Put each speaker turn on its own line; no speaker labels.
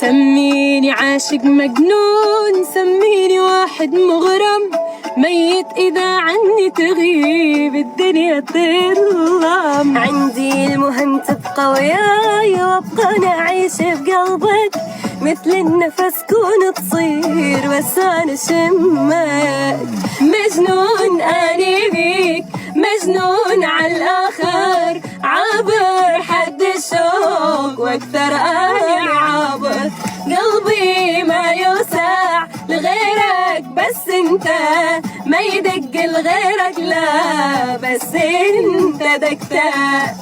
سميني عاشق مجنون، سميني واحد مغرم، ميت إذا عني تغيب الدنيا تظلم. عندي المهم تبقى وياي وابقى أنا أعيش بقلبك، مثل النفس كون تصير بس أنا شمك. مجنون أني بيك، مجنون عالآخر، عابر حد الشوق واكثر أنا عابر. قلبي ما يوسع لغيرك بس انت، ما يدق لغيرك لا بس انت دقت.